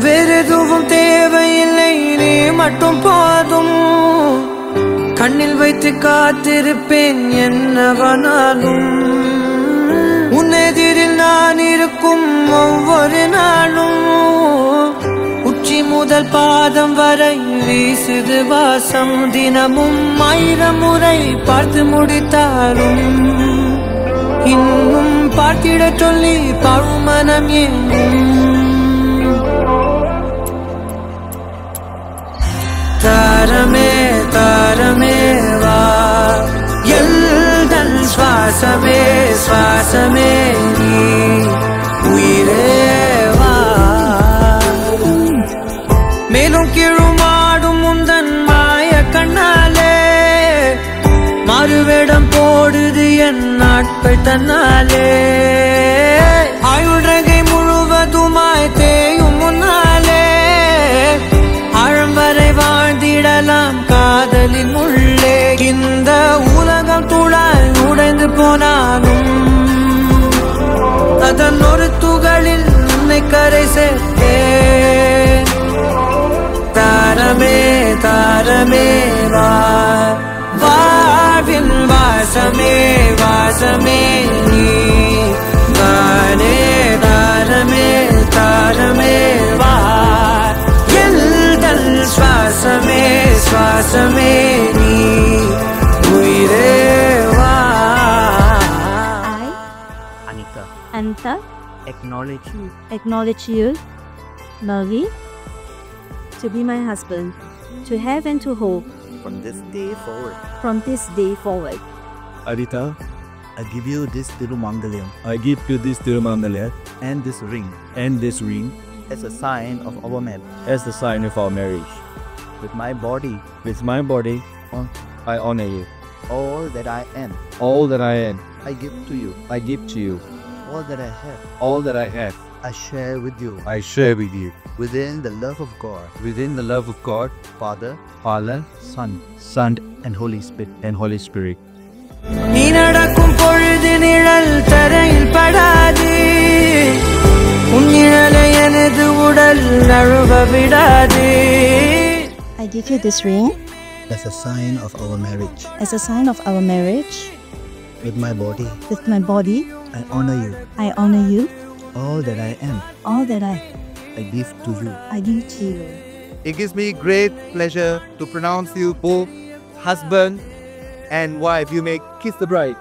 வேறெதுவும் தேவையில்லை, நீ மட்டும் போதும். கண்ணில் வைத்து காத்திருப்பேன் என்னவனாலும். உன்னெதிரில் நான் இருக்கும் ஒவ்வொரு நாளும். உச்சி முதல் பாதம் வரை வீசுது வாசம். தினமும் 1000 முறை பார்த்து முடித்தாலும் இன்னும் பார்த்திட சொல்லி பழுமனம் எங்கும். தாரமே தாரமே வா, எல்தன் சுவாசமே சுவாசமே நீ, உயிரே வா. மேலும் கீழுமாடும் முந்தன் மாய கண்ணாலே மாறுவேடம் போடுது என் நாட்கள் தன்னாலே. ஆயுள்ரகை முழுவதுமாய் தேயும் முன்னாலே ஆழம் வரை வாழ்ந்திடலாம் காதலின் உள்ளே. இந்த உலகம் துளாய் உடைந்து போனாலும் அதன் ஒரு துகளில் உன்னை கரை சேர்த்தேன். தாரமே தாரமே வா, வாழ்வின் வாசமே வாசமே நீ தானே. தாரமே தாரமே வா, எல்தல் சுவாசமே சுவாசமே நீ, உயிரே வா. Anita, acknowledge you, Marie, to be my husband, to have and to hold from this day forward. Anita, I give you this Tirumangalyam I give you this Tirumangalyam and this ring as a sign of our marriage. as the sign of our marriage. With my body, I honor you. all that I am, All that I am, I give to you. I give to you. All that I have, All that I have, I share with you. I share with you. Within the love of God, Within the love of God, Father, Father, Son, Son, and Holy Spirit. and Holy Spirit. நீ நடக்கும் பொழுது நிழல் தரையில் படாது. உன் நிழலை எனது உடல் நழுவ விடாது. I give you this ring As a sign of our marriage. as a sign of our marriage. With my body, With my body, I honor you. I honor you. All that I am, All that I give to you. I give to you. It gives me great pleasure to pronounce you both husband and wife. You may kiss the bride.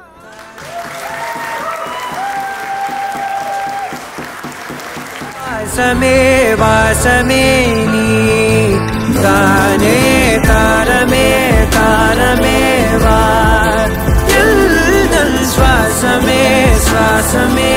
வாசமே வாசமே நீ தானே. தாரமே தாரமே வா, எல்தல் சுவாசமே சுவாசமே